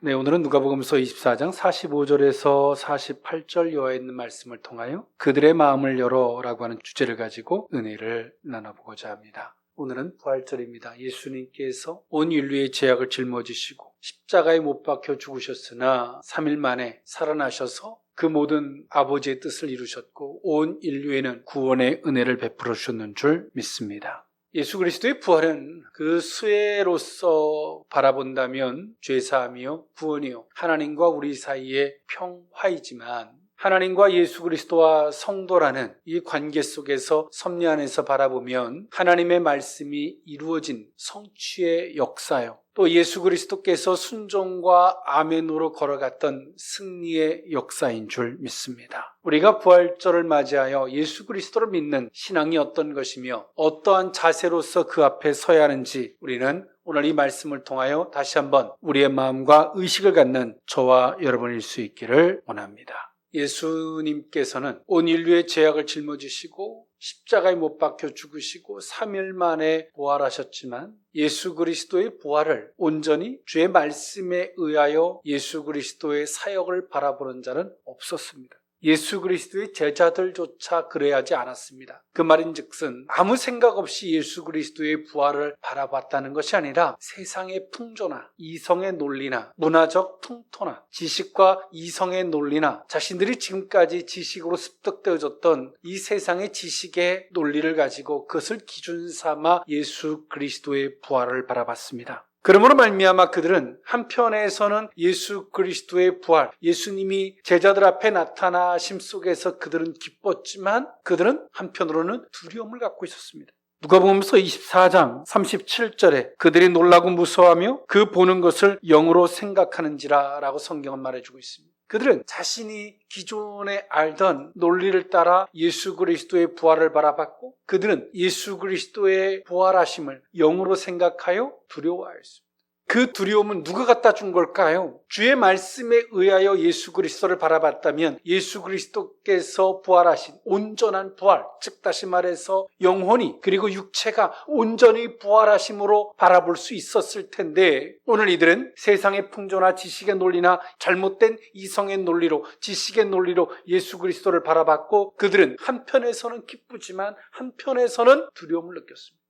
네, 오늘은 누가복음서 24장 45절에서 48절 요하에 있는 말씀을 통하여 그들의 마음을 열어라고 하는 주제를 가지고 은혜를 나눠보고자 합니다. 오늘은 부활절입니다. 예수님께서 온 인류의 죄악을 짊어지시고 십자가에 못 박혀 죽으셨으나 3일 만에 살아나셔서 그 모든 아버지의 뜻을 이루셨고 온 인류에는 구원의 은혜를 베풀어 주셨는 줄 믿습니다. 예수 그리스도의 부활은 그 수혜로서 바라본다면 죄사함이요 구원이요 하나님과 우리 사이의 평화이지만 하나님과 예수 그리스도와 성도라는 이 관계 속에서 섭리 안에서 바라보면 하나님의 말씀이 이루어진 성취의 역사요. 또 예수 그리스도께서 순종과 아멘으로 걸어갔던 승리의 역사인 줄 믿습니다. 우리가 부활절을 맞이하여 예수 그리스도를 믿는 신앙이 어떤 것이며 어떠한 자세로서 그 앞에 서야 하는지 우리는 오늘 이 말씀을 통하여 다시 한번 우리의 마음과 의식을 갖는 저와 여러분일 수 있기를 원합니다. 예수님께서는 온 인류의 죄악을 짊어지시고 십자가에 못 박혀 죽으시고 3일 만에 부활하셨지만 예수 그리스도의 부활을 온전히 주의 말씀에 의하여 예수 그리스도의 사역을 바라보는 자는 없었습니다. 예수 그리스도의 제자들조차 그래야지 않았습니다. 그 말인즉슨 아무 생각 없이 예수 그리스도의 부활을 바라봤다는 것이 아니라 세상의 풍조나 이성의 논리나 문화적 풍토나 지식과 이성의 논리나 자신들이 지금까지 지식으로 습득되어졌던 이 세상의 지식의 논리를 가지고 그것을 기준 삼아 예수 그리스도의 부활을 바라봤습니다. 그러므로 말미암아 그들은 한편에서는 예수 그리스도의 부활, 예수님이 제자들 앞에 나타나심 속에서 그들은 기뻤지만 그들은 한편으로는 두려움을 갖고 있었습니다. 누가복음서 24장 37절에 그들이 놀라고 무서워하며 그 보는 것을 영으로 생각하는지라 라고 성경은 말해주고 있습니다. 그들은 자신이 기존에 알던 논리를 따라 예수 그리스도의 부활을 바라봤고 그들은 예수 그리스도의 부활하심을 영으로 생각하여 두려워하였습니다. 그 두려움은 누가 갖다 준 걸까요? 주의 말씀에 의하여 예수 그리스도를 바라봤다면 예수 그리스도께서 부활하신 온전한 부활, 즉 다시 말해서 영혼이 그리고 육체가 온전히 부활하심으로 바라볼 수 있었을 텐데 오늘 이들은 세상의 풍조나 지식의 논리나 잘못된 이성의 논리로 지식의 논리로 예수 그리스도를 바라봤고 그들은 한편에서는 기쁘지만 한편에서는 두려움을 느꼈습니다.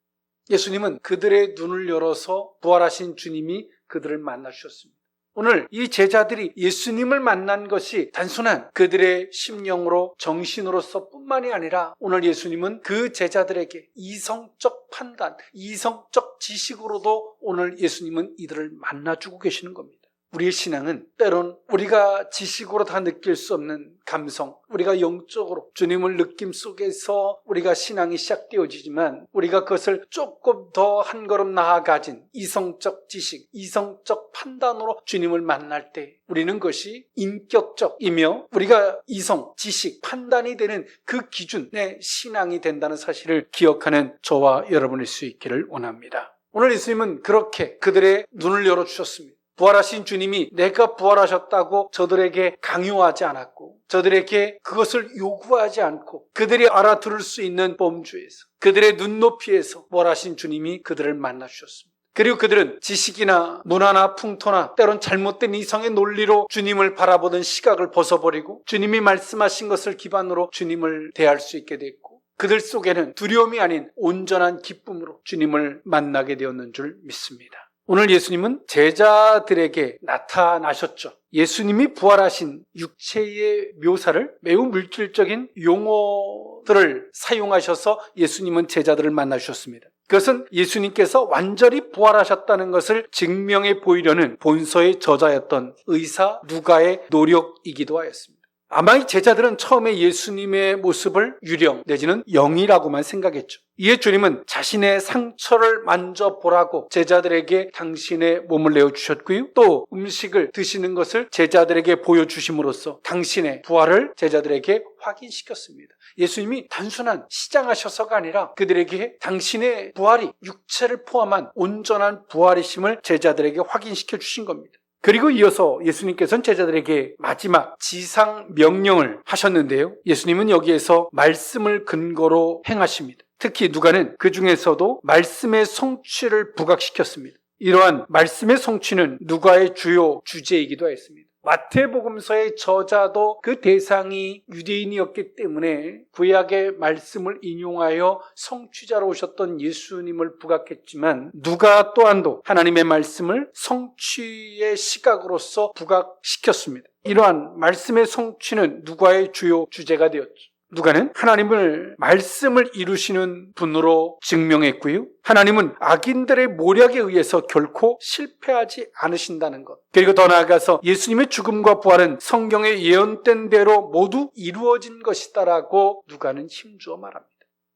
예수님은 그들의 눈을 열어서 부활하신 주님이 그들을 만나 주셨습니다. 오늘 이 제자들이 예수님을 만난 것이 단순한 그들의 심령으로 정신으로서 뿐만이 아니라 오늘 예수님은 그 제자들에게 이성적 판단, 이성적 지식으로도 오늘 예수님은 이들을 만나주고 계시는 겁니다. 우리의 신앙은 때론 우리가 지식으로 다 느낄 수 없는 감성, 우리가 영적으로 주님을 느낌 속에서 우리가 신앙이 시작되어지지만 우리가 그것을 조금 더 한 걸음 나아가진 이성적 지식, 이성적 판단으로 주님을 만날 때 우리는 그것이 인격적이며 우리가 이성, 지식, 판단이 되는 그 기준의 신앙이 된다는 사실을 기억하는 저와 여러분일 수 있기를 원합니다. 오늘 예수님은 그렇게 그들의 눈을 열어주셨습니다. 부활하신 주님이 내가 부활하셨다고 저들에게 강요하지 않았고 저들에게 그것을 요구하지 않고 그들이 알아들을 수 있는 범주에서 그들의 눈높이에서 부활하신 주님이 그들을 만나 주셨습니다. 그리고 그들은 지식이나 문화나 풍토나 때론 잘못된 이성의 논리로 주님을 바라보던 시각을 벗어버리고 주님이 말씀하신 것을 기반으로 주님을 대할 수 있게 됐고 그들 속에는 두려움이 아닌 온전한 기쁨으로 주님을 만나게 되었는 줄 믿습니다. 오늘 예수님은 제자들에게 나타나셨죠. 예수님이 부활하신 육체의 묘사를 매우 물질적인 용어들을 사용하셔서 예수님은 제자들을 만나주셨습니다. 그것은 예수님께서 완전히 부활하셨다는 것을 증명해 보이려는 본서의 저자였던 의사 누가의 노력이기도 하였습니다. 아마 이 제자들은 처음에 예수님의 모습을 유령 내지는 영이라고만 생각했죠. 이에 주님은 자신의 상처를 만져보라고 제자들에게 당신의 몸을 내어주셨고요. 또 음식을 드시는 것을 제자들에게 보여주심으로써 당신의 부활을 제자들에게 확인시켰습니다. 예수님이 단순한 시장하셔서가 아니라 그들에게 당신의 부활이 육체를 포함한 온전한 부활이심을 제자들에게 확인시켜 주신 겁니다. 그리고 이어서 예수님께서는 제자들에게 마지막 지상 명령을 하셨는데요. 예수님은 여기에서 말씀을 근거로 행하십니다. 특히 누가는 그 중에서도 말씀의 성취를 부각시켰습니다. 이러한 말씀의 성취는 누가의 주요 주제이기도 했습니다. 마태복음서의 저자도 그 대상이 유대인이었기 때문에 구약의 말씀을 인용하여 성취자로 오셨던 예수님을 부각했지만 누가 또한도 하나님의 말씀을 성취의 시각으로서 부각시켰습니다. 이러한 말씀의 성취는 누가의 주요 주제가 되었죠. 누가는 하나님을 말씀을 이루시는 분으로 증명했고요. 하나님은 악인들의 모략에 의해서 결코 실패하지 않으신다는 것. 그리고 더 나아가서 예수님의 죽음과 부활은 성경에 예언된 대로 모두 이루어진 것이다라고 누가는 힘주어 말합니다.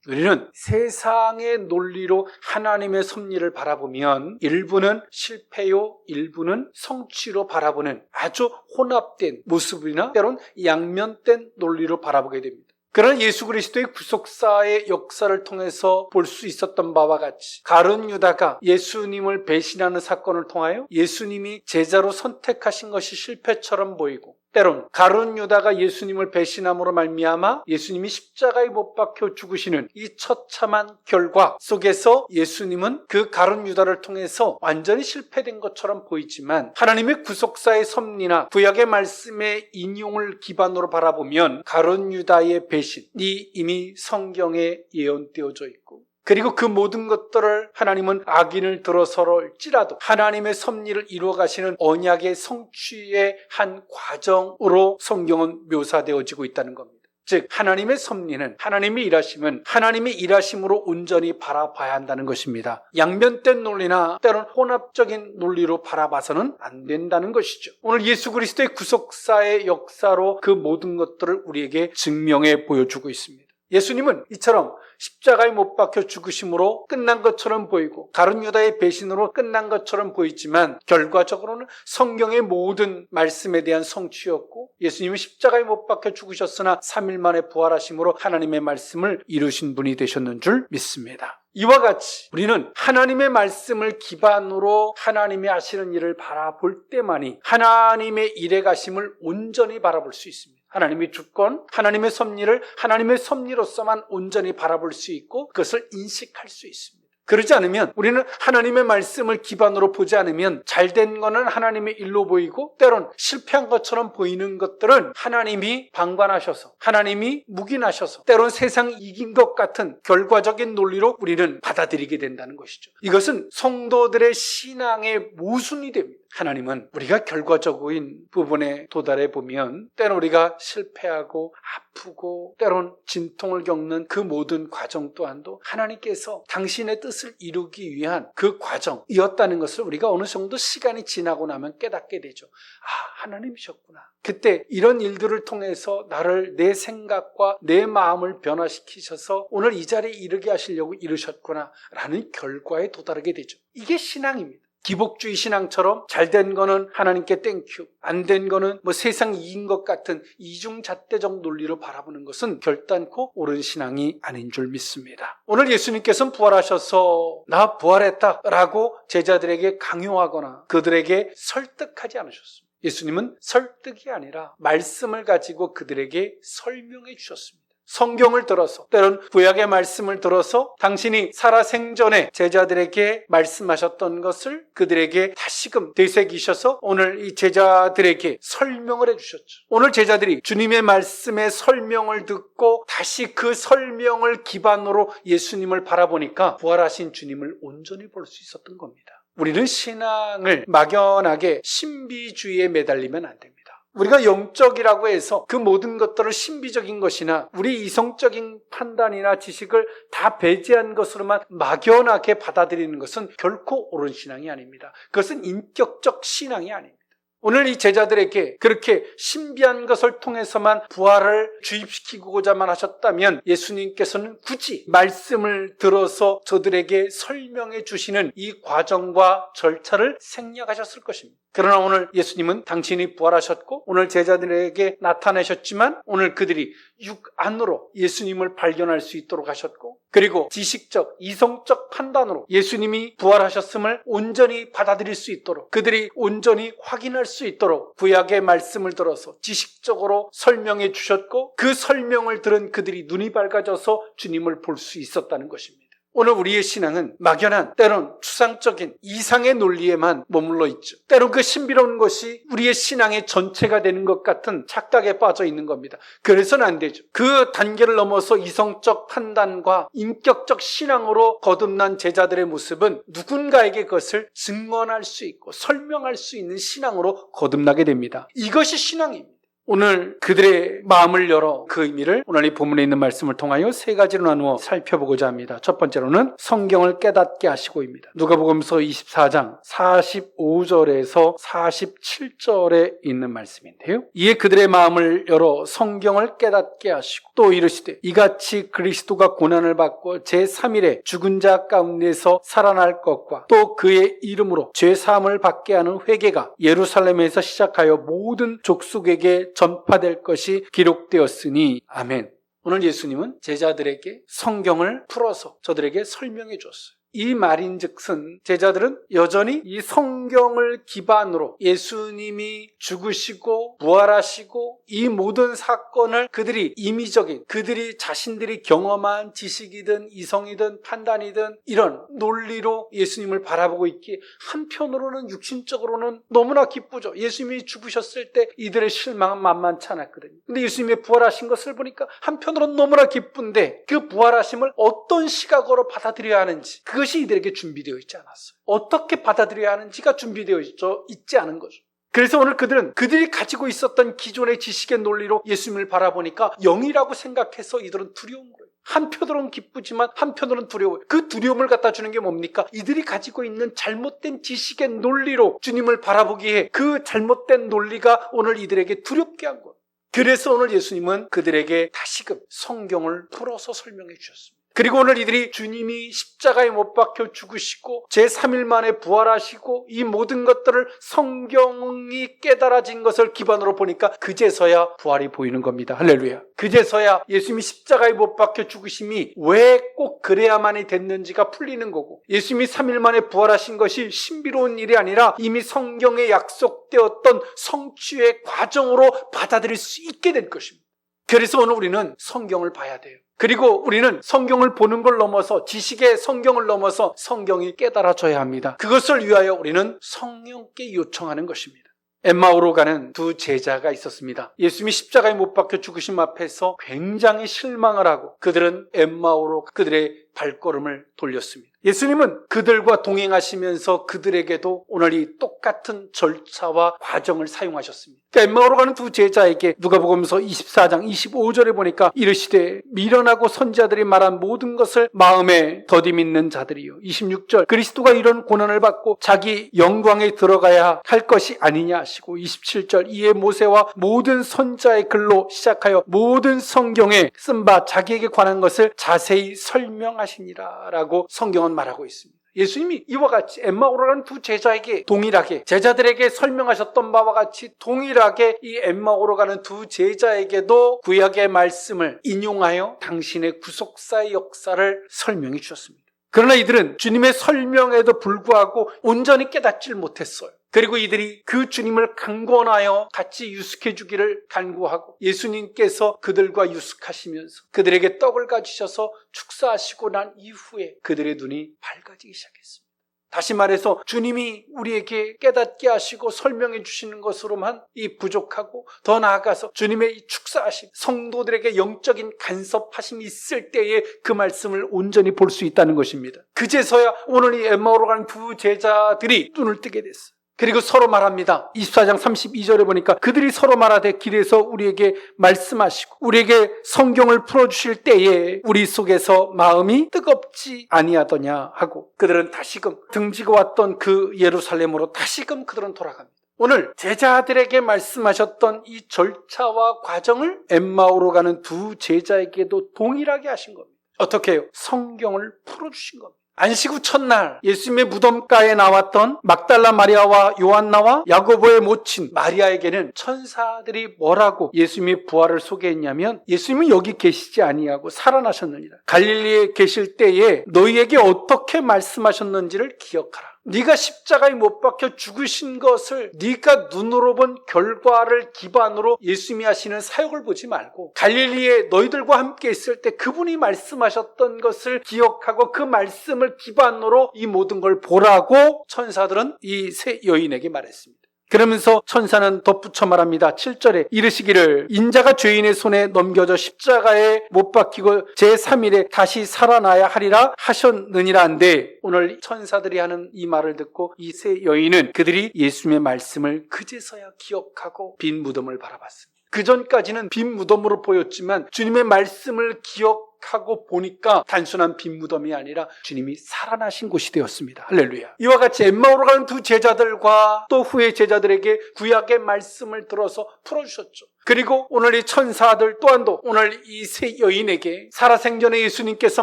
우리는 세상의 논리로 하나님의 섭리를 바라보면 일부는 실패요, 일부는 성취로 바라보는 아주 혼합된 모습이나 때론 양면된 논리로 바라보게 됩니다. 그러나 예수 그리스도의 구속사의 역사를 통해서 볼 수 있었던 바와 같이 가룟 유다가 예수님을 배신하는 사건을 통하여 예수님이 제자로 선택하신 것이 실패처럼 보이고, 때론 가룟 유다가 예수님을 배신함으로 말미암아 예수님이 십자가에 못 박혀 죽으시는 이 처참한 결과 속에서 예수님은 그 가룟 유다를 통해서 완전히 실패된 것처럼 보이지만 하나님의 구속사의 섭리나 구약의 말씀의 인용을 기반으로 바라보면 가룟 유다의 배신이 이미 성경에 예언되어져 있고, 그리고 그 모든 것들을 하나님은 악인을 들어서일지라도 하나님의 섭리를 이루어 가시는 언약의 성취의 한 과정으로 성경은 묘사되어지고 있다는 겁니다. 즉 하나님의 섭리는, 하나님의 일하심은 하나님의 일하심으로 온전히 바라봐야 한다는 것입니다. 양면된 논리나 때론 혼합적인 논리로 바라봐서는 안 된다는 것이죠. 오늘 예수 그리스도의 구속사의 역사로 그 모든 것들을 우리에게 증명해 보여주고 있습니다. 예수님은 이처럼 십자가에 못 박혀 죽으심으로 끝난 것처럼 보이고 가룟 유다의 배신으로 끝난 것처럼 보이지만 결과적으로는 성경의 모든 말씀에 대한 성취였고, 예수님은 십자가에 못 박혀 죽으셨으나 3일 만에 부활하심으로 하나님의 말씀을 이루신 분이 되셨는 줄 믿습니다. 이와 같이 우리는 하나님의 말씀을 기반으로 하나님이 하시는 일을 바라볼 때만이 하나님의 일에 가심을 온전히 바라볼 수 있습니다. 하나님의 주권, 하나님의 섭리를 하나님의 섭리로서만 온전히 바라볼 수 있고 그것을 인식할 수 있습니다. 그러지 않으면, 우리는 하나님의 말씀을 기반으로 보지 않으면 잘된 거는 하나님의 일로 보이고 때론 실패한 것처럼 보이는 것들은 하나님이 방관하셔서, 하나님이 묵인하셔서 때론 세상이 이긴 것 같은 결과적인 논리로 우리는 받아들이게 된다는 것이죠. 이것은 성도들의 신앙의 모순이 됩니다. 하나님은 우리가 결과적인 부분에 도달해 보면 때론 우리가 실패하고 아프고 때론 진통을 겪는 그 모든 과정 또한도 하나님께서 당신의 뜻을 이루기 위한 그 과정이었다는 것을 우리가 어느 정도 시간이 지나고 나면 깨닫게 되죠. 아, 하나님이셨구나. 그때 이런 일들을 통해서 나를, 내 생각과 내 마음을 변화시키셔서 오늘 이 자리에 이르게 하시려고 이르셨구나 라는 결과에 도달하게 되죠. 이게 신앙입니다. 기복주의 신앙처럼 잘된 거는 하나님께 땡큐, 안 된 거는 세상 이긴 것 같은 이중잣대적 논리로 바라보는 것은 결단코 옳은 신앙이 아닌 줄 믿습니다. 오늘 예수님께서는 부활하셔서 나 부활했다 라고 제자들에게 강요하거나 그들에게 설득하지 않으셨습니다. 예수님은 설득이 아니라 말씀을 가지고 그들에게 설명해 주셨습니다. 성경을 들어서, 때론 구약의 말씀을 들어서 당신이 살아생전에 제자들에게 말씀하셨던 것을 그들에게 다시금 되새기셔서 오늘 이 제자들에게 설명을 해주셨죠. 오늘 제자들이 주님의 말씀의 설명을 듣고 다시 그 설명을 기반으로 예수님을 바라보니까 부활하신 주님을 온전히 볼 수 있었던 겁니다. 우리는 신앙을 막연하게 신비주의에 매달리면 안 됩니다. 우리가 영적이라고 해서 그 모든 것들을 신비적인 것이나 우리 이성적인 판단이나 지식을 다 배제한 것으로만 막연하게 받아들이는 것은 결코 옳은 신앙이 아닙니다. 그것은 인격적 신앙이 아닙니다. 오늘 이 제자들에게 그렇게 신비한 것을 통해서만 부활을 주입시키고자만 하셨다면 예수님께서는 굳이 말씀을 들어서 저들에게 설명해 주시는 이 과정과 절차를 생략하셨을 것입니다. 그러나 오늘 예수님은 당신이 부활하셨고 오늘 제자들에게 나타나셨지만 오늘 그들이 육 안으로 예수님을 발견할 수 있도록 하셨고, 그리고 지식적, 이성적 판단으로 예수님이 부활하셨음을 온전히 받아들일 수 있도록, 그들이 온전히 확인할 수 있도록 구약의 말씀을 들어서 지식적으로 설명해 주셨고, 그 설명을 들은 그들이 눈이 밝아져서 주님을 볼 수 있었다는 것입니다. 오늘 우리의 신앙은 막연한, 때론 추상적인 이상의 논리에만 머물러 있죠. 때론 그 신비로운 것이 우리의 신앙의 전체가 되는 것 같은 착각에 빠져 있는 겁니다. 그래서는 안 되죠. 그 단계를 넘어서 이성적 판단과 인격적 신앙으로 거듭난 제자들의 모습은 누군가에게 그것을 증언할 수 있고 설명할 수 있는 신앙으로 거듭나게 됩니다. 이것이 신앙입니다. 오늘 그들의 마음을 열어 그 의미를 오늘 이 본문에 있는 말씀을 통하여 세 가지로 나누어 살펴보고자 합니다. 첫 번째로는 성경을 깨닫게 하시고입니다. 누가복음서 24장 45절에서 47절에 있는 말씀인데요. 이에 그들의 마음을 열어 성경을 깨닫게 하시고 또 이르시되 이같이 그리스도가 고난을 받고 제3일에 죽은 자 가운데서 살아날 것과 또 그의 이름으로 죄사함을 받게 하는 회개가 예루살렘에서 시작하여 모든 족속에게 전파될 것이 기록되었으니 아멘. 오늘 예수님은 제자들에게 성경을 풀어서 저들에게 설명해 줬어요. 이 말인즉슨 제자들은 여전히 이 성경을 기반으로 예수님이 죽으시고 부활하시고 이 모든 사건을 그들이 임의적인, 그들이 자신들이 경험한 지식이든 이성이든 판단이든 이런 논리로 예수님을 바라보고 있기에 한편으로는 육신적으로는 너무나 기쁘죠. 예수님이 죽으셨을 때 이들의 실망은 만만치 않았거든요. 근데 예수님이 부활하신 것을 보니까 한편으로는 너무나 기쁜데 그 부활하심을 어떤 시각으로 받아들여야 하는지 그것이 이들에게 준비되어 있지 않았어요. 어떻게 받아들여야 하는지가 준비되어 있지 않은 거죠. 그래서 오늘 그들이 가지고 있었던 기존의 지식의 논리로 예수님을 바라보니까 영이라고 생각해서 이들은 두려운 거예요. 한편으로는 기쁘지만 한편으로는 두려워요. 그 두려움을 갖다 주는 게 뭡니까? 이들이 가지고 있는 잘못된 지식의 논리로 주님을 바라보기에 그 잘못된 논리가 오늘 이들에게 두렵게 한 거예요. 그래서 오늘 예수님은 그들에게 다시금 성경을 풀어서 설명해 주셨습니다. 그리고 오늘 이들이 주님이 십자가에 못 박혀 죽으시고 제3일 만에 부활하시고 이 모든 것들을 성경이 깨달아진 것을 기반으로 보니까 그제서야 부활이 보이는 겁니다. 할렐루야. 그제서야 예수님이 십자가에 못 박혀 죽으심이 왜 꼭 그래야만이 됐는지가 풀리는 거고 예수님이 3일 만에 부활하신 것이 신비로운 일이 아니라 이미 성경에 약속되었던 성취의 과정으로 받아들일 수 있게 될 것입니다. 그래서 오늘 우리는 성경을 봐야 돼요. 그리고 우리는 성경을 보는 걸 넘어서 지식의 성경을 넘어서 성경이 깨달아져야 합니다. 그것을 위하여 우리는 성령께 요청하는 것입니다. 엠마오로 가는 두 제자가 있었습니다. 예수님이 십자가에 못 박혀 죽으심 앞에서 굉장히 실망을 하고 그들은 엠마오로 그들의 발걸음을 돌렸습니다. 예수님은 그들과 동행하시면서 그들에게도 오늘 이 똑같은 절차와 과정을 사용하셨습니다. 그러니까 엠마오로 가는 두 제자에게 누가복음서 24장 25절에 보니까 이르시되 미련하고 선지자들이 말한 모든 것을 마음에 더디 믿는 자들이요. 26절 그리스도가 이런 고난을 받고 자기 영광에 들어가야 할 것이 아니냐 하시고 27절 이에 모세와 모든 선지자의 글로 시작하여 모든 성경에 쓴 바 자기에게 관한 것을 자세히 설명하시니라 라고 성경은 말하고 있습니다. 예수님이 이와 같이 엠마오라는 두 제자에게 동일하게 제자들에게 설명하셨던 바와 같이 동일하게 이 엠마오로 가는 두 제자에게도 구약의 말씀을 인용하여 당신의 구속사의 역사를 설명해 주셨습니다. 그러나 이들은 주님의 설명에도 불구하고 온전히 깨닫질 못했어요. 그리고 이들이 그 주님을 강권하여 같이 유숙해 주기를 간구하고 예수님께서 그들과 유숙하시면서 그들에게 떡을 가지셔서 축사하시고 난 이후에 그들의 눈이 밝아지기 시작했습니다. 다시 말해서 주님이 우리에게 깨닫게 하시고 설명해 주시는 것으로만 이 부족하고 더 나아가서 주님의 이 축사하심, 성도들에게 영적인 간섭하심이 있을 때에 그 말씀을 온전히 볼 수 있다는 것입니다. 그제서야 오늘 이 엠마오로 가는 두 제자들이 눈을 뜨게 됐어요. 그리고 서로 말합니다. 24장 32절에 보니까 그들이 서로 말하되 길에서 우리에게 말씀하시고 우리에게 성경을 풀어주실 때에 우리 속에서 마음이 뜨겁지 아니하더냐 하고 그들은 다시금 등지고 왔던 그 예루살렘으로 다시금 그들은 돌아갑니다. 오늘 제자들에게 말씀하셨던 이 절차와 과정을 엠마오로 가는 두 제자에게도 동일하게 하신 겁니다. 어떻게 해요? 성경을 풀어주신 겁니다. 안식 후 첫날 예수님의 무덤가에 나왔던 막달라 마리아와 요한나와 야고보의 모친 마리아에게는 천사들이 뭐라고 예수님의 부활을 소개했냐면 예수님은 여기 계시지 아니하고 살아나셨느니라. 갈릴리에 계실 때에 너희에게 어떻게 말씀하셨는지를 기억하라. 네가 십자가에 못 박혀 죽으신 것을 네가 눈으로 본 결과를 기반으로 예수님이 하시는 사역을 보지 말고 갈릴리에 너희들과 함께 있을 때 그분이 말씀하셨던 것을 기억하고 그 말씀을 기반으로 이 모든 걸 보라고 천사들은 이 세 여인에게 말했습니다. 그러면서 천사는 덧붙여 말합니다. 7절에 이르시기를 인자가 죄인의 손에 넘겨져 십자가에 못 박히고 제3일에 다시 살아나야 하리라 하셨느니라 한데, 오늘 천사들이 하는 이 말을 듣고 이 세 여인은 그들이 예수님의 말씀을 그제서야 기억하고 빈 무덤을 바라봤습니다. 그 전까지는 빈 무덤으로 보였지만 주님의 말씀을 기억하고 보니까 단순한 빈 무덤이 아니라 주님이 살아나신 곳이 되었습니다. 할렐루야. 이와 같이 엠마오로 가는 두 제자들과 또 후의 제자들에게 구약의 말씀을 들어서 풀어주셨죠. 그리고 오늘 이 천사들 또한도 오늘 이 세 여인에게 살아생전에 예수님께서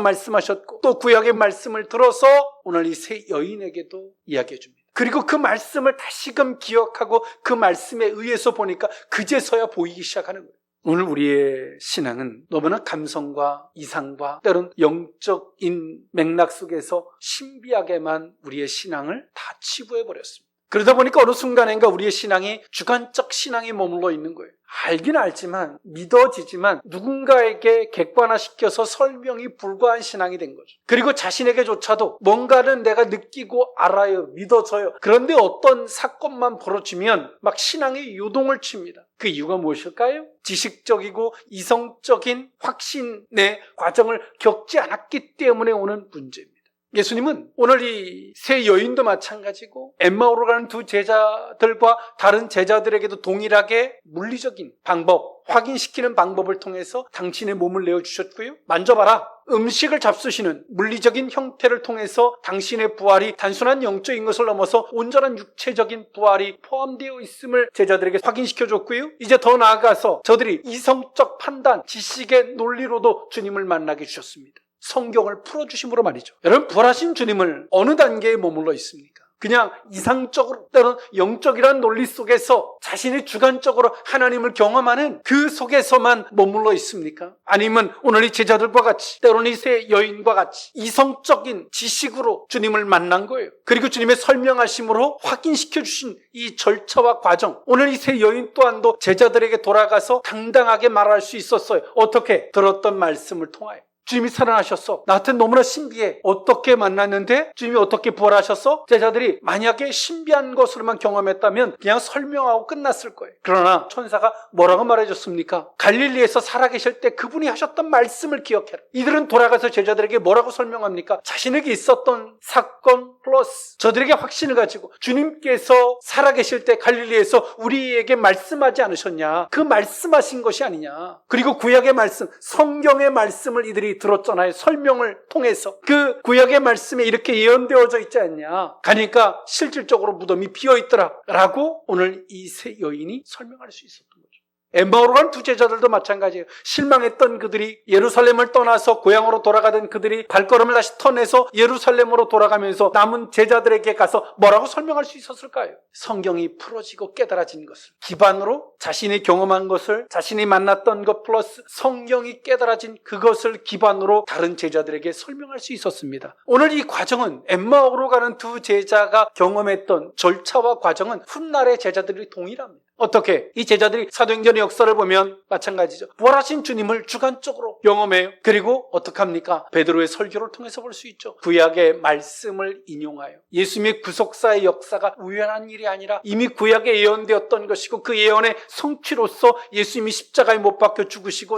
말씀하셨고 또 구약의 말씀을 들어서 오늘 이 세 여인에게도 이야기해 줍니다. 그리고 그 말씀을 다시금 기억하고 그 말씀에 의해서 보니까 그제서야 보이기 시작하는 거예요. 오늘 우리의 신앙은 너무나 감성과 이상과 때론 영적인 맥락 속에서 신비하게만 우리의 신앙을 다 치부해버렸습니다. 그러다 보니까 어느 순간인가 우리의 신앙이 주관적 신앙에 머물러 있는 거예요. 알긴 알지만 믿어지지만 누군가에게 객관화시켜서 설명이 불가한 신앙이 된 거죠. 그리고 자신에게조차도 뭔가는 내가 느끼고 알아요, 믿어져요. 그런데 어떤 사건만 벌어지면 막 신앙이 요동을 칩니다. 그 이유가 무엇일까요? 지식적이고 이성적인 확신의 과정을 겪지 않았기 때문에 오는 문제입니다. 예수님은 오늘 이 세 여인도 마찬가지고 엠마오로 가는 두 제자들과 다른 제자들에게도 동일하게 물리적인 방법, 확인시키는 방법을 통해서 당신의 몸을 내어주셨고요. 만져봐라. 음식을 잡수시는 물리적인 형태를 통해서 당신의 부활이 단순한 영적인 것을 넘어서 온전한 육체적인 부활이 포함되어 있음을 제자들에게 확인시켜줬고요. 이제 더 나아가서 저들이 이성적 판단, 지식의 논리로도 주님을 만나게 주셨습니다. 성경을 풀어주심으로 말이죠. 여러분, 부활하신 주님을 어느 단계에 머물러 있습니까? 그냥 이상적으로 때로는 영적이라는 논리 속에서 자신이 주관적으로 하나님을 경험하는 그 속에서만 머물러 있습니까? 아니면 오늘 이 제자들과 같이 때로는 이 세 여인과 같이 이성적인 지식으로 주님을 만난 거예요. 그리고 주님의 설명하심으로 확인시켜 주신 이 절차와 과정, 오늘 이 세 여인 또한도 제자들에게 돌아가서 당당하게 말할 수 있었어요. 어떻게? 들었던 말씀을 통하여. 주님이 살아나셨어. 나한테 너무나 신비해. 어떻게 만났는데? 주님이 어떻게 부활하셨어? 제자들이 만약에 신비한 것으로만 경험했다면 그냥 설명하고 끝났을 거예요. 그러나 천사가 뭐라고 말해줬습니까? 갈릴리에서 살아계실 때 그분이 하셨던 말씀을 기억해라. 이들은 돌아가서 제자들에게 뭐라고 설명합니까? 자신에게 있었던 사건 플러스 저들에게 확신을 가지고 주님께서 살아계실 때 갈릴리에서 우리에게 말씀하지 않으셨냐? 그 말씀하신 것이 아니냐? 그리고 구약의 말씀, 성경의 말씀을 이들이 들었잖아요. 설명을 통해서 그 구약의 말씀에 이렇게 예언되어져 있지 않냐. 가니까 실질적으로 무덤이 비어있더라 라고 오늘 이 세 여인이 설명할 수 있었던 거죠. 엠마오로 간 두 제자들도 마찬가지예요. 실망했던 그들이 예루살렘을 떠나서 고향으로 돌아가던 그들이 발걸음을 다시 터내서 예루살렘으로 돌아가면서 남은 제자들에게 가서 뭐라고 설명할 수 있었을까요? 성경이 풀어지고 깨달아진 것을 기반으로 자신이 경험한 것을, 자신이 만났던 것 플러스 성경이 깨달아진 그것을 기반으로 다른 제자들에게 설명할 수 있었습니다. 오늘 이 과정은 엠마오로 가는 두 제자가 경험했던 절차와 과정은 훗날의 제자들이 동일합니다. 어떻게? 이 제자들이 사도행전의 역사를 보면 마찬가지죠. 부활하신 주님을 주관적으로 경험해요. 그리고 어떡합니까? 베드로의 설교를 통해서 볼 수 있죠. 구약의 말씀을 인용하여 예수님의 구속사의 역사가 우연한 일이 아니라 이미 구약에 예언되었던 것이고 그 예언의 성취로서 예수님이 십자가에 못 박혀 죽으시고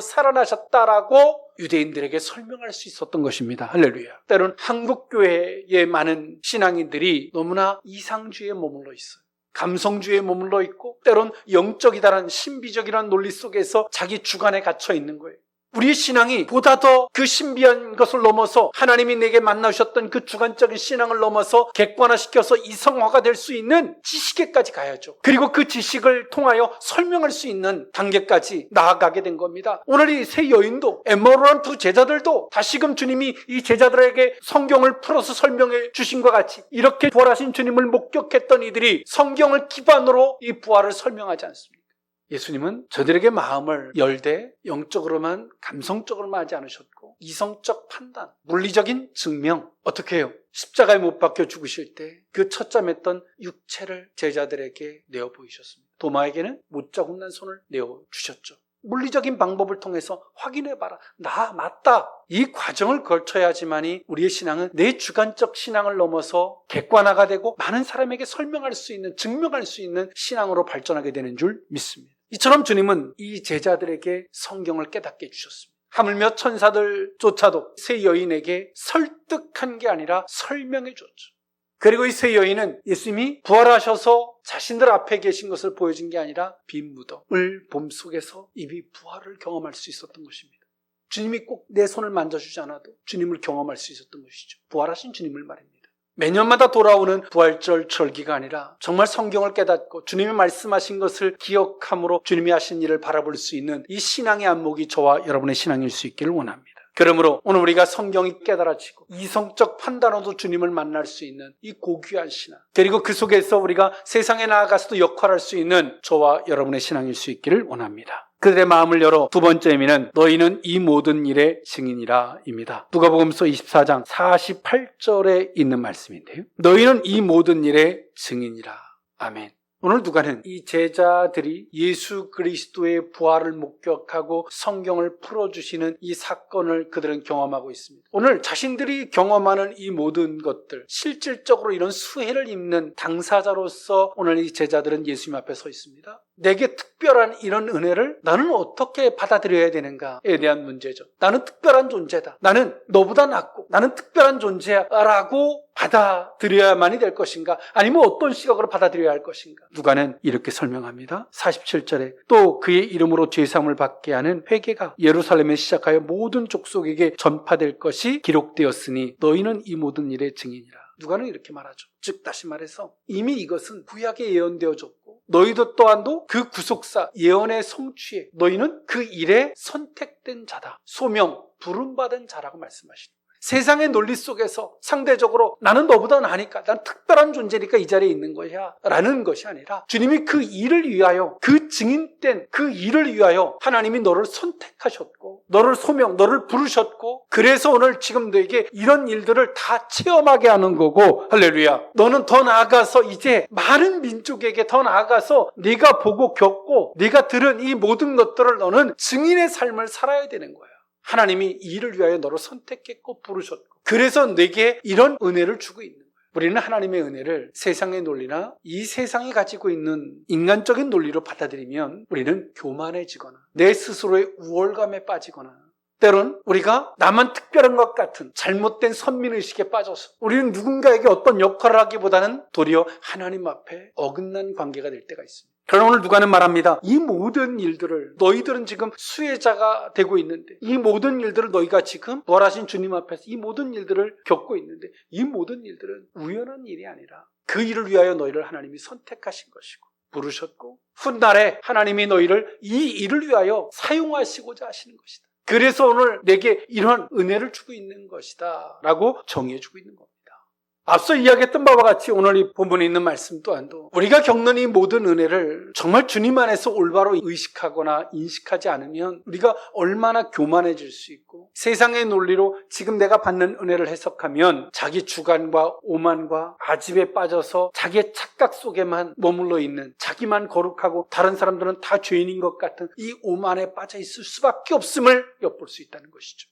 살아나셨다라고 유대인들에게 설명할 수 있었던 것입니다. 할렐루야. 때론 한국교회의 많은 신앙인들이 너무나 이상주의에 머물러 있어요. 감성주의에 머물러 있고 때론 영적이다라는 신비적이라는 논리 속에서 자기 주관에 갇혀 있는 거예요. 우리의 신앙이 보다 더 그 신비한 것을 넘어서 하나님이 내게 만나셨던 그 주관적인 신앙을 넘어서 객관화시켜서 이성화가 될 수 있는 지식에까지 가야죠. 그리고 그 지식을 통하여 설명할 수 있는 단계까지 나아가게 된 겁니다. 오늘 이 세 여인도 엠마오로 두 제자들도 다시금 주님이 이 제자들에게 성경을 풀어서 설명해 주신 것 같이 이렇게 부활하신 주님을 목격했던 이들이 성경을 기반으로 이 부활을 설명하지 않습니까? 예수님은 저들에게 마음을 열되 영적으로만 감성적으로만 하지 않으셨고 이성적 판단, 물리적인 증명, 어떻게 해요? 십자가에 못 박혀 죽으실 때 그 처참했던 육체를 제자들에게 내어 보이셨습니다. 도마에게는 못자 혼난 손을 내어 주셨죠. 물리적인 방법을 통해서 확인해봐라. 나 맞다. 이 과정을 거쳐야지만이 우리의 신앙은 내 주관적 신앙을 넘어서 객관화가 되고 많은 사람에게 설명할 수 있는, 증명할 수 있는 신앙으로 발전하게 되는 줄 믿습니다. 이처럼 주님은 이 제자들에게 성경을 깨닫게 해주셨습니다. 하물며 천사들조차도 세 여인에게 설득한 게 아니라 설명해 줬죠. 그리고 이 세 여인은 예수님이 부활하셔서 자신들 앞에 계신 것을 보여준 게 아니라 빈 무덤을 봄 속에서 이미 부활을 경험할 수 있었던 것입니다. 주님이 꼭 내 손을 만져주지 않아도 주님을 경험할 수 있었던 것이죠. 부활하신 주님을 말입니다. 매년마다 돌아오는 부활절 절기가 아니라 정말 성경을 깨닫고 주님이 말씀하신 것을 기억함으로 주님이 하신 일을 바라볼 수 있는 이 신앙의 안목이 저와 여러분의 신앙일 수 있기를 원합니다. 그러므로 오늘 우리가 성경이 깨달아지고 이성적 판단으로도 주님을 만날 수 있는 이 고귀한 신앙, 그리고 그 속에서 우리가 세상에 나아가서도 역할할 수 있는 저와 여러분의 신앙일 수 있기를 원합니다. 그들의 마음을 열어 두 번째 의미는 너희는 이 모든 일의 증인이라 입니다. 누가복음서 24장 48절에 있는 말씀인데요. 너희는 이 모든 일의 증인이라. 아멘. 오늘 누가는 이 제자들이 예수 그리스도의 부활을 목격하고 성경을 풀어주시는 이 사건을 그들은 경험하고 있습니다. 오늘 자신들이 경험하는 이 모든 것들, 실질적으로 이런 수혜를 입는 당사자로서 오늘 이 제자들은 예수님 앞에 서 있습니다. 내게 특별한 이런 은혜를 나는 어떻게 받아들여야 되는가에 대한 문제죠. 나는 특별한 존재다. 나는 너보다 낫고 나는 특별한 존재야 라고 받아들여야만이 될 것인가? 아니면 어떤 시각으로 받아들여야 할 것인가? 누가는 이렇게 설명합니다. 47절에 또 그의 이름으로 죄사함을 받게 하는 회개가 예루살렘에 시작하여 모든 족속에게 전파될 것이 기록되었으니 너희는 이 모든 일의 증인이라. 누가는 이렇게 말하죠. 즉 다시 말해서 이미 이것은 구약에 예언되어졌고 너희도 또한도 그 구속사 예언의 성취에 너희는 그 일에 선택된 자다. 소명, 부름받은 자라고 말씀하십니다. 세상의 논리 속에서 상대적으로 나는 너보다 나으니까 난 특별한 존재니까 이 자리에 있는 것이야 라는 것이 아니라 주님이 그 일을 위하여, 그 증인된 그 일을 위하여 하나님이 너를 선택하셨고 너를 소명, 너를 부르셨고 그래서 오늘 지금 너에게 이런 일들을 다 체험하게 하는 거고 할렐루야. 너는 더 나아가서 이제 많은 민족에게 더 나아가서 네가 보고 겪고 네가 들은 이 모든 것들을 너는 증인의 삶을 살아야 되는 거야. 하나님이 이 일을 위하여 너를 선택했고 부르셨고 그래서 내게 이런 은혜를 주고 있는 거예요. 우리는 하나님의 은혜를 세상의 논리나 이 세상이 가지고 있는 인간적인 논리로 받아들이면 우리는 교만해지거나 내 스스로의 우월감에 빠지거나 때론 우리가 나만 특별한 것 같은 잘못된 선민의식에 빠져서 우리는 누군가에게 어떤 역할을 하기보다는 도리어 하나님 앞에 어긋난 관계가 될 때가 있습니다. 그러나 오늘 누가는 말합니다. 이 모든 일들을 너희들은 지금 수혜자가 되고 있는데 이 모든 일들을 너희가 지금 부활하신 주님 앞에서 이 모든 일들을 겪고 있는데 이 모든 일들은 우연한 일이 아니라 그 일을 위하여 너희를 하나님이 선택하신 것이고 부르셨고 훗날에 하나님이 너희를 이 일을 위하여 사용하시고자 하시는 것이다. 그래서 오늘 내게 이런 은혜를 주고 있는 것이다 라고 정의해 주고 있는 겁니다. 앞서 이야기했던 바와 같이 오늘 이 본문에 있는 말씀 또한도 우리가 겪는 이 모든 은혜를 정말 주님 안에서 올바로 의식하거나 인식하지 않으면 우리가 얼마나 교만해질 수 있고 세상의 논리로 지금 내가 받는 은혜를 해석하면 자기 주관과 오만과 아집에 빠져서 자기의 착각 속에만 머물러 있는 자기만 거룩하고 다른 사람들은 다 죄인인 것 같은 이 오만에 빠져 있을 수밖에 없음을 엿볼 수 있다는 것이죠.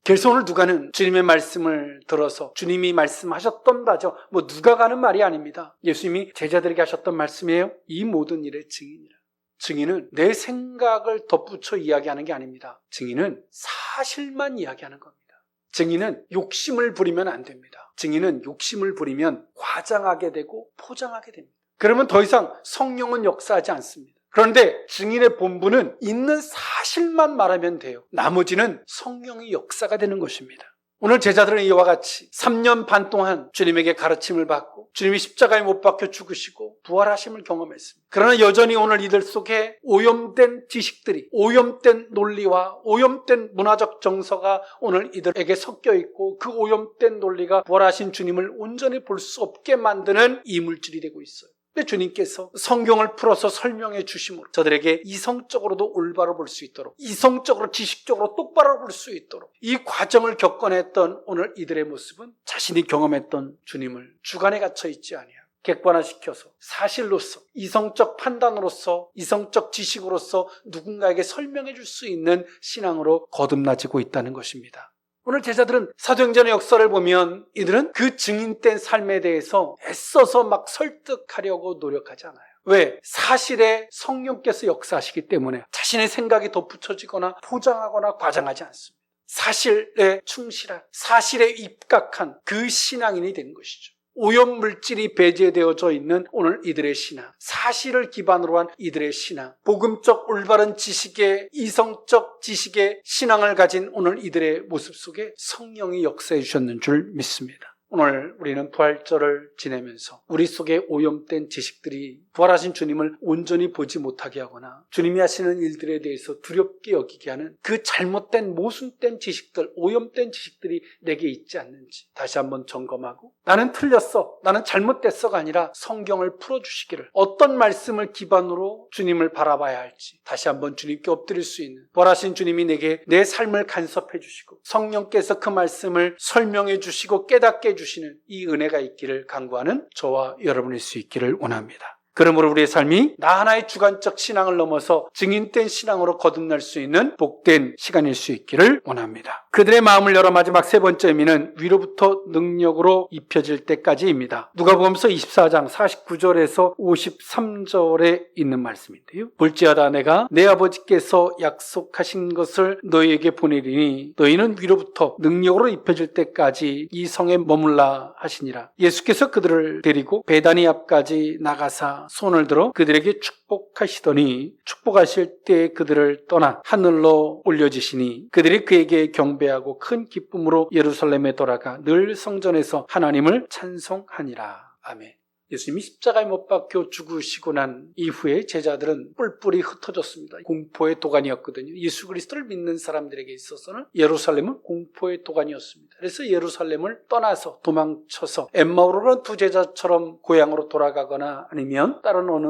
그래서 오늘 누가는 주님의 말씀을 들어서 주님이 말씀하셨던 바죠. 누가 가는 말이 아닙니다. 예수님이 제자들에게 하셨던 말씀이에요. 이 모든 일의 증인이라. 증인은 내 생각을 덧붙여 이야기하는 게 아닙니다. 증인은 사실만 이야기하는 겁니다. 증인은 욕심을 부리면 안 됩니다. 증인은 욕심을 부리면 과장하게 되고 포장하게 됩니다. 그러면 더 이상 성령은 역사하지 않습니다. 그런데 증인의 본분은 있는 사실만 말하면 돼요. 나머지는 성령의 역사가 되는 것입니다. 오늘 제자들은 이와 같이 3년 반 동안 주님에게 가르침을 받고 주님이 십자가에 못 박혀 죽으시고 부활하심을 경험했습니다. 그러나 여전히 오늘 이들 속에 오염된 지식들이, 오염된 논리와 오염된 문화적 정서가 오늘 이들에게 섞여 있고 그 오염된 논리가 부활하신 주님을 온전히 볼 수 없게 만드는 이물질이 되고 있어요. 근데 주님께서 성경을 풀어서 설명해 주심으로 저들에게 이성적으로도 올바로 볼 수 있도록, 이성적으로 지식적으로 똑바로 볼 수 있도록 이 과정을 겪어냈던 오늘 이들의 모습은 자신이 경험했던 주님을 주관에 갇혀 있지 아니하고 객관화시켜서 사실로서, 이성적 판단으로서, 이성적 지식으로서 누군가에게 설명해 줄 수 있는 신앙으로 거듭나지고 있다는 것입니다. 오늘 제자들은 사도행전의 역사를 보면 이들은 그 증인된 삶에 대해서 애써서 막 설득하려고 노력하지 않아요. 왜? 사실에 성령께서 역사하시기 때문에 자신의 생각이 덧붙여지거나 포장하거나 과장하지 않습니다. 사실에 충실한, 사실에 입각한 그 신앙인이 되는 것이죠. 오염물질이 배제되어져 있는 오늘 이들의 신앙, 사실을 기반으로 한 이들의 신앙, 복음적 올바른 지식의, 이성적 지식의 신앙을 가진 오늘 이들의 모습 속에 성령이 역사해 주셨는 줄 믿습니다. 오늘 우리는 부활절을 지내면서 우리 속에 오염된 지식들이 부활하신 주님을 온전히 보지 못하게 하거나 주님이 하시는 일들에 대해서 두렵게 여기게 하는 그 잘못된 모순된 지식들, 오염된 지식들이 내게 있지 않는지 다시 한번 점검하고, 나는 틀렸어, 나는 잘못됐어가 아니라 성경을 풀어주시기를, 어떤 말씀을 기반으로 주님을 바라봐야 할지 다시 한번 주님께 엎드릴 수 있는, 부활하신 주님이 내게 내 삶을 간섭해 주시고 성령께서 그 말씀을 설명해 주시고 깨닫게 주시는 이 은혜가 있기를 간구하는 저와 여러분일 수 있기를 원합니다. 그러므로 우리의 삶이 나 하나의 주관적 신앙을 넘어서 증인된 신앙으로 거듭날 수 있는 복된 시간일 수 있기를 원합니다. 그들의 마음을 열어 마지막 세 번째 의미는 위로부터 능력으로 입혀질 때까지입니다. 누가복음서 24장 49절에서 53절에 있는 말씀인데요. 볼지어다 내가 내 아버지께서 약속하신 것을 너희에게 보내리니 너희는 위로부터 능력으로 입혀질 때까지 이 성에 머물라 하시니라. 예수께서 그들을 데리고 베다니 앞까지 나가사 손을 들어 그들에게 축복하시더니 축복하실 때 그들을 떠나 하늘로 올려지시니 그들이 그에게 경배하고 큰 기쁨으로 예루살렘에 돌아가 늘 성전에서 하나님을 찬송하니라. 아멘. 예수님이 십자가에 못 박혀 죽으시고 난 이후에 제자들은 뿔뿔이 흩어졌습니다. 공포의 도가니였거든요. 예수 그리스도를 믿는 사람들에게 있어서는 예루살렘은 공포의 도가니였습니다. 그래서 예루살렘을 떠나서 도망쳐서 엠마오로는 두 제자처럼 고향으로 돌아가거나 아니면 다른 어느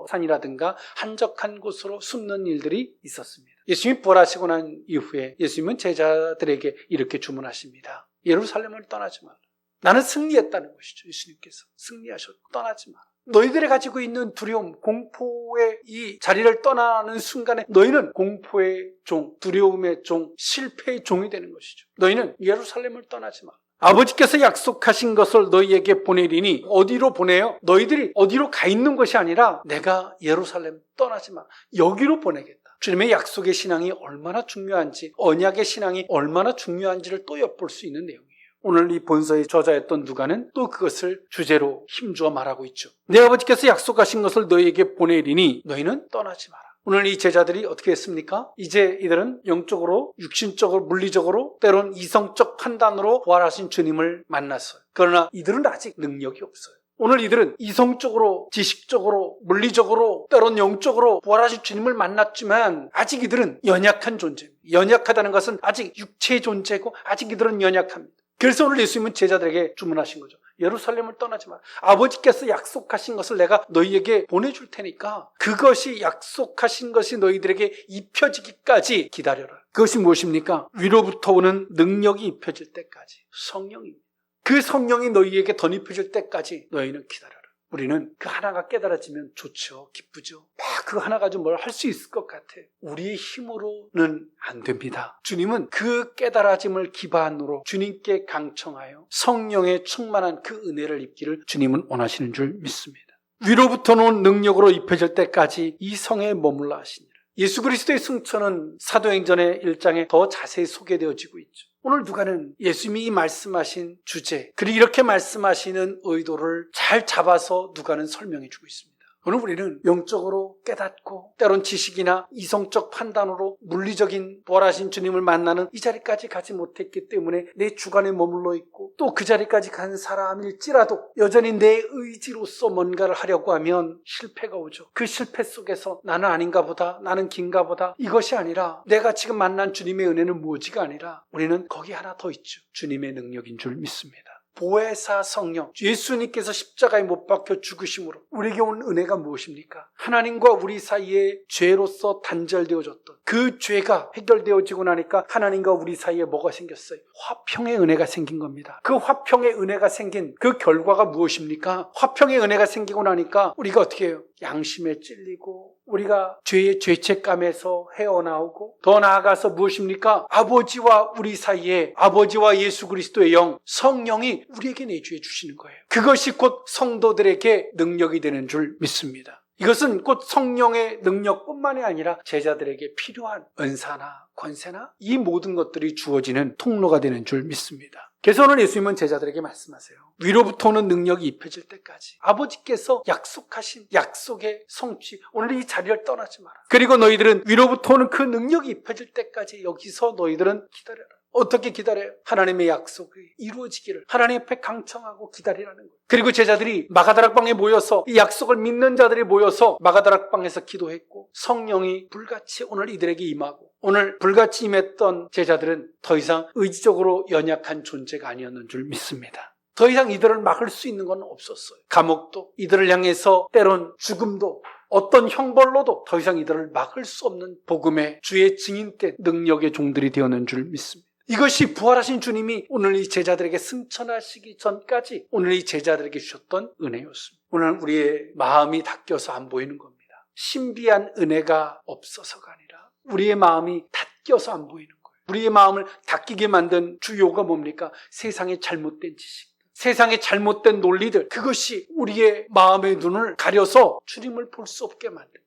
산이라든가 한적한 곳으로 숨는 일들이 있었습니다. 예수님이 부활하시고 난 이후에 예수님은 제자들에게 이렇게 주문하십니다. 예루살렘을 떠나지 말라. 나는 승리했다는 것이죠. 예수님께서 승리하셨고 떠나지 마. 너희들이 가지고 있는 두려움, 공포의 이 자리를 떠나는 순간에 너희는 공포의 종, 두려움의 종, 실패의 종이 되는 것이죠. 너희는 예루살렘을 떠나지 마. 아버지께서 약속하신 것을 너희에게 보내리니 어디로 보내요? 너희들이 어디로 가 있는 것이 아니라 내가 예루살렘 떠나지 마. 여기로 보내겠다. 주님의 약속의 신앙이 얼마나 중요한지, 언약의 신앙이 얼마나 중요한지를 또 엿볼 수 있는 내용이에요. 오늘 이 본서의 저자였던 누가는 또 그것을 주제로 힘주어 말하고 있죠. 내 아버지께서 약속하신 것을 너희에게 보내리니 너희는 떠나지 마라. 오늘 이 제자들이 어떻게 했습니까? 이제 이들은 영적으로, 육신적으로, 물리적으로, 때론 이성적 판단으로 부활하신 주님을 만났어요. 그러나 이들은 아직 능력이 없어요. 오늘 이들은 이성적으로, 지식적으로, 물리적으로, 때론 영적으로 부활하신 주님을 만났지만 아직 이들은 연약한 존재입니다. 연약하다는 것은 아직 육체의 존재고 아직 이들은 연약합니다. 그래서 오늘 예수님은 제자들에게 주문하신 거죠. 예루살렘을 떠나지 마라. 아버지께서 약속하신 것을 내가 너희에게 보내줄 테니까 그것이 약속하신 것이 너희들에게 입혀지기까지 기다려라. 그것이 무엇입니까? 위로부터 오는 능력이 입혀질 때까지. 성령입니다. 그 성령이 너희에게 덧입혀질 때까지 너희는 기다려라. 우리는 그 하나가 깨달아지면 좋죠. 기쁘죠. 막 그 하나 가지고 뭘 할 수 있을 것 같아. 우리의 힘으로는 안 됩니다. 주님은 그 깨달아짐을 기반으로 주님께 강청하여 성령의 충만한 그 은혜를 입기를 주님은 원하시는 줄 믿습니다. 위로부터 온 능력으로 입혀질 때까지 이 성에 머물러 하시니라. 예수 그리스도의 승천은 사도행전의 1장에 더 자세히 소개되어지고 있죠. 오늘 누가는 예수님이 말씀하신 주제, 그리고 이렇게 말씀하시는 의도를 잘 잡아서 누가는 설명해 주고 있습니다. 오늘 우리는 영적으로 깨닫고 때론 지식이나 이성적 판단으로 물리적인 부활하신 주님을 만나는 이 자리까지 가지 못했기 때문에 내 주관에 머물러 있고 또 그 자리까지 간 사람일지라도 여전히 내 의지로서 뭔가를 하려고 하면 실패가 오죠. 그 실패 속에서 나는 아닌가 보다, 나는 긴가 보다, 이것이 아니라 내가 지금 만난 주님의 은혜는 뭐지가 아니라 우리는 거기 하나 더 있죠. 주님의 능력인 줄 믿습니다. 보혜사 성령, 예수님께서 십자가에 못 박혀 죽으심으로 우리에게 온 은혜가 무엇입니까? 하나님과 우리 사이에 죄로서 단절되어졌던 그 죄가 해결되어지고 나니까 하나님과 우리 사이에 뭐가 생겼어요? 화평의 은혜가 생긴 겁니다. 그 화평의 은혜가 생긴 그 결과가 무엇입니까? 화평의 은혜가 생기고 나니까 우리가 어떻게 해요? 양심에 찔리고 우리가 죄의 죄책감에서 헤어나오고 더 나아가서 무엇입니까? 아버지와 우리 사이에 아버지와 예수 그리스도의 영, 성령이 우리에게 내주해 주시는 거예요. 그것이 곧 성도들에게 능력이 되는 줄 믿습니다. 이것은 곧 성령의 능력뿐만이 아니라 제자들에게 필요한 은사나 권세나 이 모든 것들이 주어지는 통로가 되는 줄 믿습니다. 그래서 오늘 예수님은 제자들에게 말씀하세요. 위로부터 오는 능력이 입혀질 때까지 아버지께서 약속하신 약속의 성취, 오늘 이 자리를 떠나지 마라. 그리고 너희들은 위로부터 오는 그 능력이 입혀질 때까지 여기서 너희들은 기다려라. 어떻게 기다려요? 하나님의 약속이 이루어지기를 하나님 앞에 강청하고 기다리라는 거예요. 그리고 제자들이 마가다락방에 모여서 이 약속을 믿는 자들이 모여서 마가다락방에서 기도했고 성령이 불같이 오늘 이들에게 임하고 오늘 불같이 임했던 제자들은 더 이상 의지적으로 연약한 존재가 아니었는 줄 믿습니다. 더 이상 이들을 막을 수 있는 건 없었어요. 감옥도 이들을 향해서 때론 죽음도 어떤 형벌로도 더 이상 이들을 막을 수 없는 복음의 주의 증인된 능력의 종들이 되었는 줄 믿습니다. 이것이 부활하신 주님이 오늘 이 제자들에게 승천하시기 전까지 오늘 이 제자들에게 주셨던 은혜였습니다. 오늘 우리의 마음이 닦여서 안 보이는 겁니다. 신비한 은혜가 없어서가 아니라 우리의 마음이 닦여서 안 보이는 거예요. 우리의 마음을 닦이게 만든 주요가 뭡니까? 세상의 잘못된 지식, 세상의 잘못된 논리들, 그것이 우리의 마음의 눈을 가려서 주님을 볼 수 없게 만든 거예요.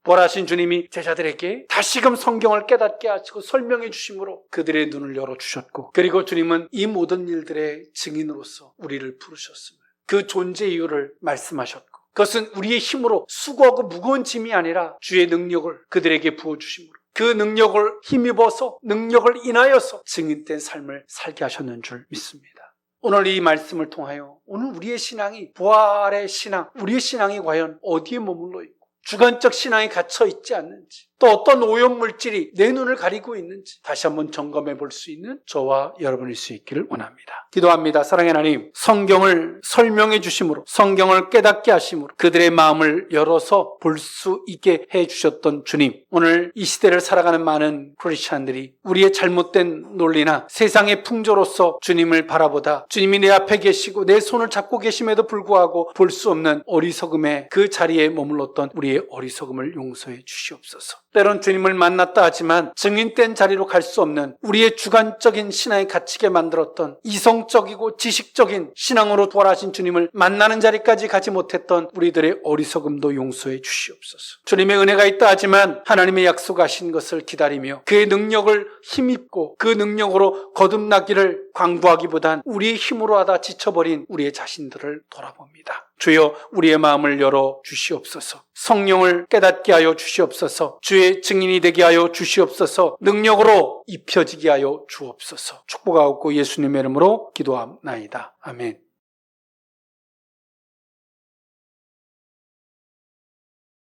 부활하신 주님이 제자들에게 다시금 성경을 깨닫게 하시고 설명해 주심으로 그들의 눈을 열어주셨고, 그리고 주님은 이 모든 일들의 증인으로서 우리를 부르셨습니다. 그 존재 이유를 말씀하셨고, 그것은 우리의 힘으로 수고하고 무거운 짐이 아니라 주의 능력을 그들에게 부어주심으로 그 능력을 힘입어서 능력을 인하여서 증인된 삶을 살게 하셨는 줄 믿습니다. 오늘 이 말씀을 통하여 오늘 우리의 신앙이, 부활의 신앙, 우리의 신앙이 과연 어디에 머물러 있고 주관적 신앙에 갇혀 있지 않는지, 또 어떤 오염물질이 내 눈을 가리고 있는지 다시 한번 점검해 볼 수 있는 저와 여러분일 수 있기를 원합니다. 기도합니다. 사랑의 하나님, 성경을 설명해 주심으로, 성경을 깨닫게 하심으로 그들의 마음을 열어서 볼 수 있게 해 주셨던 주님, 오늘 이 시대를 살아가는 많은 크리스찬들이 우리의 잘못된 논리나 세상의 풍조로서 주님을 바라보다 주님이 내 앞에 계시고 내 손을 잡고 계심에도 불구하고 볼 수 없는 어리석음의 그 자리에 머물렀던 우리의 어리석음을 용서해 주시옵소서. 때론 주님을 만났다 하지만 증인된 자리로 갈 수 없는 우리의 주관적인 신앙에 갇히게 만들었던 이성적이고 지식적인 신앙으로 부활하신 주님을 만나는 자리까지 가지 못했던 우리들의 어리석음도 용서해 주시옵소서. 주님의 은혜가 있다 하지만 하나님의 약속하신 것을 기다리며 그의 능력을 힘입고 그 능력으로 거듭나기를 광부하기보단 우리의 힘으로 하다 지쳐버린 우리의 자신들을 돌아봅니다. 주여, 우리의 마음을 열어 주시옵소서. 성령을 깨닫게 하여 주시옵소서. 주의 증인이 되게 하여 주시옵소서. 능력으로 입혀지게 하여 주옵소서. 축복하옵고 예수님의 이름으로 기도합나이다. 아멘.